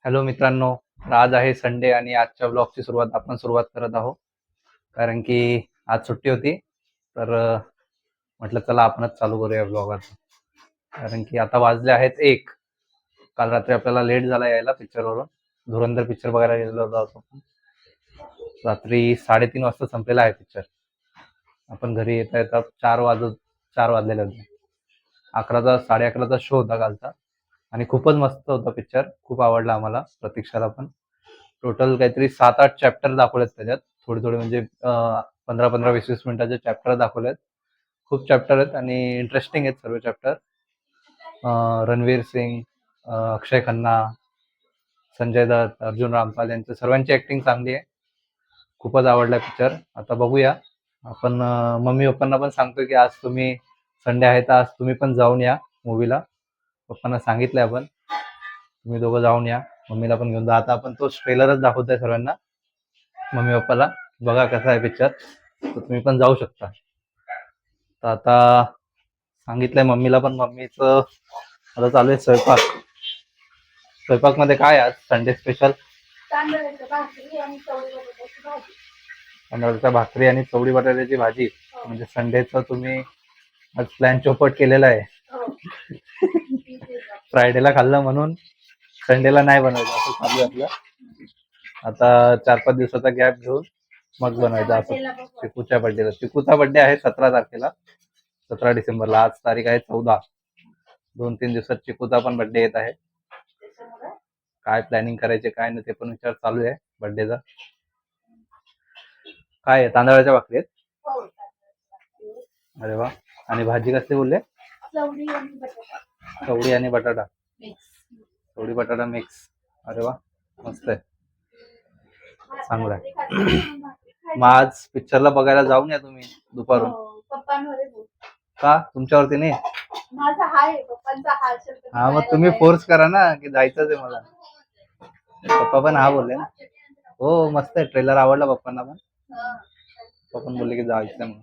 Hello मित्रांनो, तर आज आहे संडे आणि आजच्या ब्लॉगची सुरुवात करत आहोत. कारण की आज सुट्टी होती. तर म्हटलं चला आपणच चालू करूया ब्लॉग आता. कारण की आता वाजले आहेत 1. काल रात्री आपल्याला लेट झाला यायला पिक्चरवरून. धुरंधर पिक्चर बघायला गेलेलो होतो आपण. रात्री 3:30 वाजता संपलेला आहे पिक्चर. आपण घरी येता येता 4 वाजलेले होते. 11:30चा शो होता कालचा. आणि खूपच मस्त होता पिक्चर. खूप आवडला आम्हाला, प्रतीक्षाला पण. टोटल काहीतरी 7-8 चॅप्टर दाखवलेत त्याच्यात. थोडे थोडे म्हणजे 15-15, 20-20 मिनिटाचे चॅप्टर दाखवलेत. खूप चॅप्टर आहेत आणि इंटरेस्टिंग आहेत सर्व चॅप्टर. रणवीर सिंग, अक्षय खन्ना, संजय दत्त, अर्जुन रामपाल यांच्या सर्वांची ऍक्टिंग चांगली आहे. खूपच आवडला पिक्चर. आता बघूया आपण. मम्मी पप्पांना पण सांगतो की आज तुम्ही संडे आहे तर आज तुम्ही पण जाऊन या मूवीला. पप्पांना सांगितलंय आपण, तुम्ही दोघं जाऊन या. मम्मीला पण घेऊन जा. आता आपण तो ट्रेलरच दाखवतोय सर्वांना, मम्मी पप्पाला. बघा कसा आहे पिक्चर, तर तुम्ही पण जाऊ शकता. तर आता सांगितलंय मम्मीला पण. मम्मीचं आता चालू आहे स्वयंपाक. स्वयंपाकमध्ये काय आज संडे स्पेशल? तांदळाच्या भाकरी आणि चवळी बटाट्याची भाजी. म्हणजे संडेचं तुम्ही आज प्लॅन चौपट केलेला आहे. फ्रायडेला खाल्लं म्हणून संडेला नाही बनवायचं असं चालू आहे आपलं. आता 4-5 दिवसाचा गॅप घेऊन मग बनवायचं असं. चिकूच्या बर्थडेला. चिकूचा बर्थडे आहे 17 तारखेला, 17 डिसेंबरला. आज तारीख आहे 14. 2-3 दिवसात चिकूचा पण बर्थडे येत आहे. काय प्लॅनिंग करायचे काय नाही ते पण विचार चालू आहे बर्थडेचा. काय आहे, तांदळाच्या भाकरी आहेत? अरे वा. आणि भाजी कसली बोलले? चवळी आणि बटाटा. चवळी बटाटा मिक्स. अरे वा, मस्त आहे, चांगलं आहे. मग आज पिक्चरला बघायला जाऊन या तुम्ही दुपारून. का तुमच्यावरती नाही? हा, मग तुम्ही फोर्स करा ना की जायचंच आहे मला. पप्पा पण हा बोलले ना. हो, मस्त आहे. ट्रेलर आवडला पप्पांना पण. पप्पा पण बोलले की जायचं म्हणून.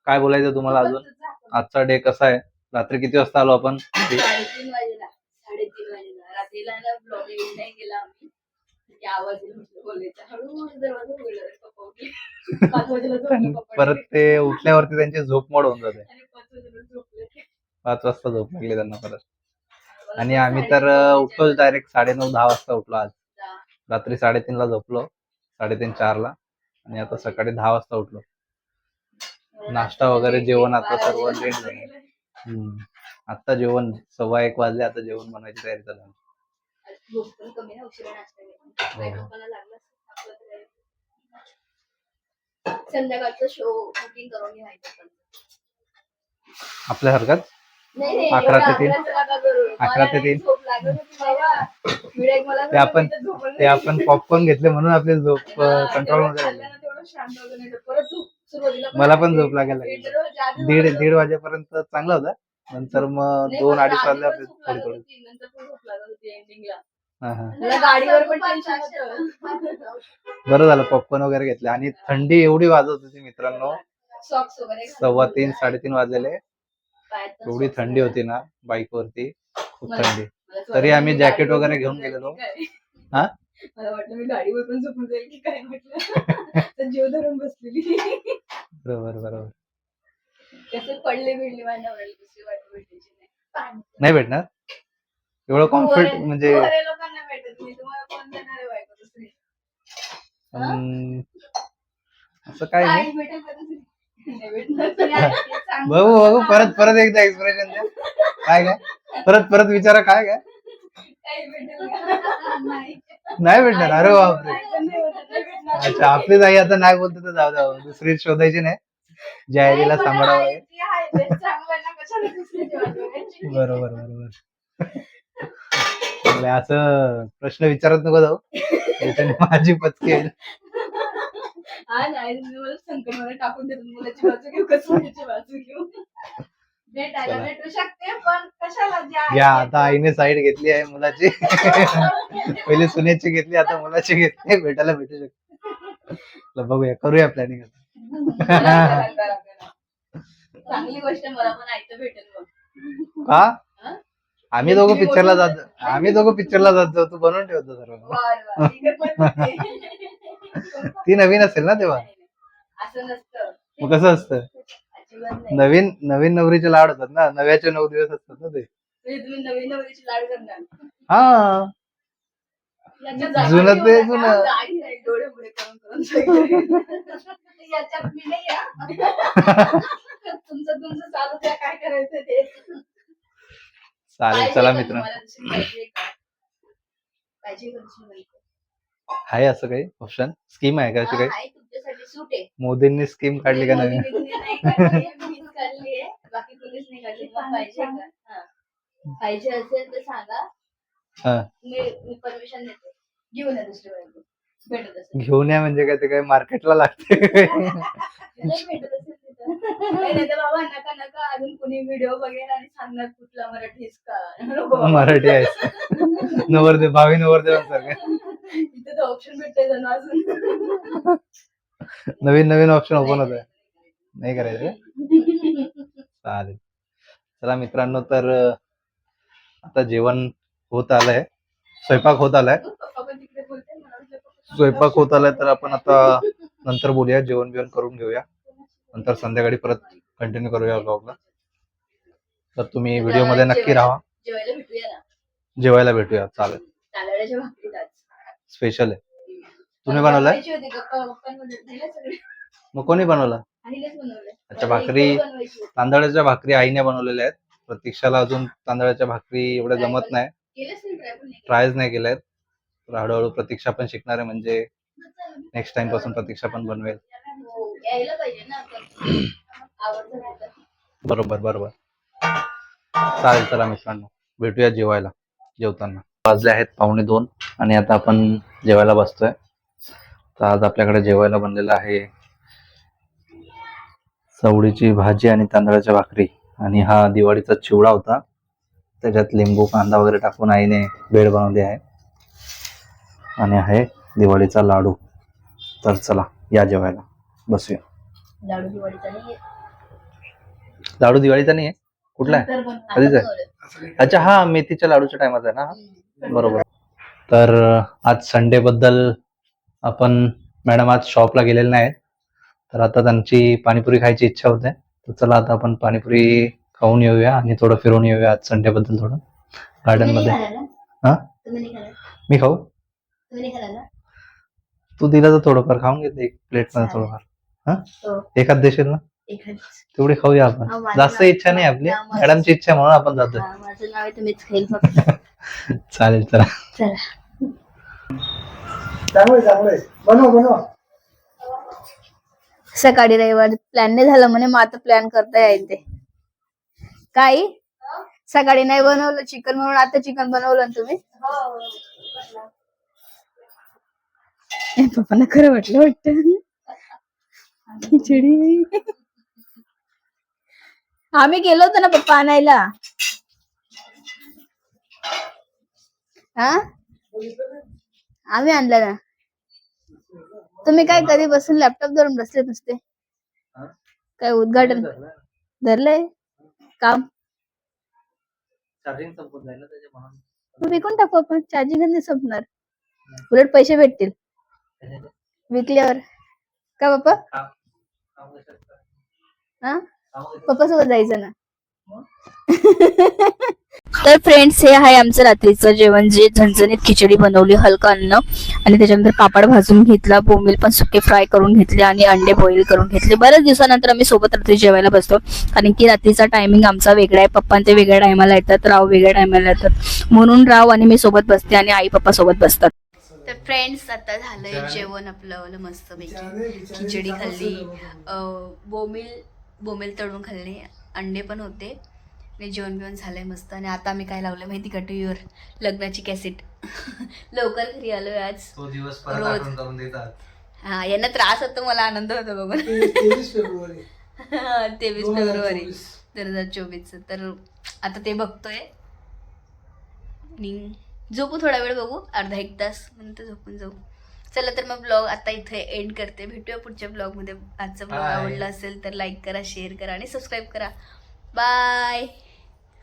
काय बोलायचं तुम्हाला अजून? आजचा डे कसा आहे? रात्री किती वाजता आलो आपण? 3:30 वाजेला. 3:30 वाजेला रात्रीला ना ब्लॉग एडिट नाही केला आम्ही. की आवाज बोलायचा हळूहळू दरवाजा उघडला पप्पा उठले. 5 वाजेला झोपले. परत ते उठल्यावरती त्यांची झोप मोड होऊन जाते. आणि 5 वाजेला झोपले. 5 वाजता झोप लागली त्यांना परत. आणि आम्ही तर उठलो डायरेक्ट 9:30-10 वाजता उठलो आज. रात्री 3:30ला झोपलो, 3:30-4ला. आणि आता सकाळी 10 वाजता उठलो. नाश्ता वगैरे जेवण आता सर्व लेट झालं. आता जेवण 1:15 वाजले. आता जेवण बनवायची तयारी चालू. झोप पण कमी ना, उशिरा नाश्ता केला. लोकांना लागला संध्याकाळचा शो बुकिंग करून घ्यायचं. आपल्या हरकत. 11 ते 3. 11 ते 3. ते आपण पॉपकॉर्न घेतले म्हणून आपली झोप कंट्रोल मध्ये राहिली. मला पण झोप लागायला लागली. 1:30 वाजेपर्यंत चांगला होता. नंतर मग 2-2:30 वाजले आपली थोडी थोडी. गाडीवर पण टेन्शन होतं. बरं झालं पॉपकॉर्न वगैरे घेतले. आणि थंडी एवढी वाजत होती मित्रांनो. सॉक्स वगैरे 3:15-3:30 वाजलेले. एवढी थंडी होती ना बाईक वरती, खूप थंडी. तरी आम्ही जॅकेट वगैरे घेऊन गेलेलो. हा, मला वाटलं मी गाडीवर पण झोपून जाईल की काय, म्हटलं जीव धरून बसलेली. बरोबर बरोबर. कसे पडले बिडले माझ्या दुसरी वाट भेटायची नाही भेटणार एवढं कॉन्फिडंट म्हणजे. लोकांना भेटत नाही, तुम्हाला कोण देणार आहे बायको दुसरी? असं काय नाही. भेटेल का दुसरी? बघू बघू. परत एकदा एक्सप्रेशन द्या. काय परत विचारा. काय नाही भेटणार? अरे बापरे. अच्छा, आपलीच आई आता नाही बोलते तर जाऊ द्या, दुसरी शोधायची नाही. ज्या आईला सांभाळावं. बरोबर बरोबर. असं प्रश्न विचारत नको जाऊ, त्याच्याने माझी पचकी आहे. हा नाही, मला संकट मध्ये टाकून देतो. मुलाची बाजू घेऊ का सोन्याची बाजू घेऊ? भेटायला भेटू शकते पण कशाला? या आता आईने साईड घेतली आहे मुलाची. पहिले सुनेची घेतली, आता मुलाची घेतली. भेटायला भेटू शकते. बघूया, करूया प्लॅनिंग. चांगली गोष्ट, मला पण ऐकतं भेटेल मग. का आम्ही दोघं पिक्चरला जातो तू बनवून ठेवतो सर्व. वा, ही गंमत होती. ती नवीन असेल ना तेव्हा. असं नसतं. मग कसं असतं? अजिबात नाही. नवीन नवीन नवरीचे लाड होतात ना, नव्याचे 9 दिवस असतात ना ते. म्हणजे तुम्ही नवीन नवरीची लाड करणार. हा याच्या जागी जुनं ते होता का? जुनं. जागी नाही, डोळे पुढे करून करून सगळे. याच्यात मी नाही हा. तुमचं चालू द्या, काय करायचं ते. चालेल पाहिजे चला का मित्रांनो. तुम्हाला दुसरी पाहिजे का? पाहिजे का दुसरी बायको? आहे असं काही ऑप्शन स्कीम आहे का अशी काही? आहे, तुमच्यासाठी सूट आहे. मोदींनी स्कीम काढली का नवीन? मोदींनी नाही काढली, मीच काढली आहे. बाकी कोणीच नाही काढली. मग पाहिजे का? हा. पाहिजे असेल तर सांगा. हा मी परमिशन देते. घेऊन या दुसरी बायको. भेटत असेल. घेऊन या म्हणजे काय, ते काय मार्केटला लागते? नाही भेटत असेल तिथं. नाही तर बाबा नका नका, अजून कुणी व्हिडिओ बघेल आणि सांगणार कुठला मराठीच का. नको बाबा. मराठी आहे नवरदेव, भावी नवरदेवांसारखं इथे तर ऑप्शन भेटतंय जणू अजून. नवीन नवीन ऑप्शन ओपन होत आहे. नाही करायचं? चालेल चला मित्रांनो. तर आता जेवण होत आलंय, स्वयंपाक होत आलाय. पप्पा पण तिकडे बोलते, मला वाटलं पप्पा स्वयंपाक होत आलाय तर आपण आता नंतर बोलूया, जेवण बिवण करून घेऊया, नंतर संध्याकाळी परत कंटिन्यू करूया ब्लॉगला. तर तुम्ही व्हिडिओ मध्ये नक्की राहा. जेवायला भेटूया ना. जेवायला भेटूया. चालेल. तांदळाच्या भाकरीत आज. स्पेशल आहे. तुम्ही बनवलाय? बनवायची होती गप्पा गप्पांमध्ये दिल्या सगळे. मग कोणी बनवला? आईनेच बनवलंय. अच्छा, भाकरी बनवायची होती. तांदळाच्या भाकरी आईने बनवलेल्या आहेत. प्रतीक्षाला अजून तांदळाच्या भाकरी एवढ्या जमत नाही, केलंच नाही, ट्राय पण नाही केलं. ट्रायच नाही केल्यात. तर हळूहळू प्रतीक्षा पण शिकणार आहे, म्हणजे नेक्स्ट टाइम पासून प्रतीक्षा पण बनवेल. हो, यायला पाहिजे ना आपण. आवडतं नाही तर. बरोबर बरोबर. चालेल चला मित्रांनो, भेटूया जेवायला. जेवताना वाजले आहेत 1:45 आणि आता आपण जेवायला बसतोय. तर आज आपल्याकडे जेवायला बनलेलं आहे चवळीची भाजी आणि तांदळाच्या भाकरी, आणि हा दिवाळीचा चिवडा होता. त्याच्यात लिंबू कांदा वगैरे टाकून आईने भेळ बनवली आहे, आणि आहे दिवाळीचा लाडू. तर चला या जेवायला बसूया. लाडू दिवाळीचा नाहीये. लाडू दिवाळीचा नाही आहे? कुठला आहे? कधीच आहे? अच्छा हा, मेथीच्या लाडूच्या टायमाचा आहे ना हा? बरोबर. तर आज संडे बद्दल आपण, मॅडम आज शॉपला गेलेले नाहीत, तर आता त्यांची पाणीपुरी खायची इच्छा होते. तर चला आता आपण पाणीपुरी खाऊन येऊया आणि थोडं फिरून येऊया आज संडे बद्दल, थोडं गार्डन मध्ये. हा मी खाऊ? तू दिलं तर थोडंफार खाऊन घेते, एक प्लेट मध्ये थोडंफार. हा एखाद देशील ना? तेवढी खाऊया आपण. जास्त इच्छा नाही आपली, मॅडमची इच्छा म्हणून आपण जातोय. माझं नाव आहे, तुम्हीच खाईल फक्त. चालेल चला. चला. चांगलंय बनवा. सकाळी रविवार प्लॅन नाही झालं म्हणे, मग आता प्लॅन करता येईल ते. काय सकाळी नाही बनवलं चिकन म्हणून आता चिकन बनवलं ना तुम्ही? पप्पांना खरं वाटतं खिचडी. आम्ही गेलो होतो ना पप्पा आणायला. हा आम्ही आणलं ना. तुम्ही काय कधी बसून लॅपटॉप धरून बसले नुसते? काय उद्घाटन धरलंय काम? चार्जिंग संपत जाईल ना त्याच्यामुळे. तू विकून टाकू आपण, चार्जिंग नाही संपणार, उलट पैसे भेटतील विकल्यावर. का पप्पा? हा पप्पा सोबत जायचं ना. तर फ्रेंड्स, हे आहे आमचं रात्रीचं जेवण, जे झणझणीत खिचडी बनवली, हलकं अन्न, आणि त्याच्यानंतर पापड भाजून घेतला, बोंबील पण सुके फ्राय करून घेतले, आणि अंडे बॉईल करून घेतले. बऱ्याच दिवसानंतर आम्ही सोबत रात्री जेवायला बसतो, कारण की रात्रीचा टायमिंग आमचा वेगळा आहे. पप्पांचे वेगळ्या टायमाला येतात, राव वेगळ्या टायमाला येतात, म्हणून राव आणि मी सोबत बसते आणि आई पप्पा सोबत बसतात. तर फ्रेंड्स, आता झालंय जेवण आपलं मस्त पैकी. खिचडी खाल्ली, बोंबील तळून खाल्ले, अंडे पण होते, आणि जेवण बिवण झालंय मस्त. आणि आता आम्ही काय लावलं माहिती का, टीव्हीवर लग्नाची कॅसेट. लवकर घरी आलोय आज. तो दिवस परत आठवण करून देतात. हा, यांना त्रास होतो, मला आनंद होतो बघून. 23 फेब्रुवारी 23 फेब्रुवारी 2024. तर आता ते बघतोय आणि झोपू, थोडा वेळ बघू, अर्धा एक तास, नंतर झोपून जाऊ. चला तर मग ब्लॉग आता इथे एंड करते. भेटूया पुढच्या ब्लॉग मध्ये. आजचा ब्लॉग आवडला असेल तर लाईक करा, शेअर करा आणि सबस्क्राईब करा. बाय.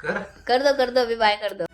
कर कर दो अभी बाय कर दो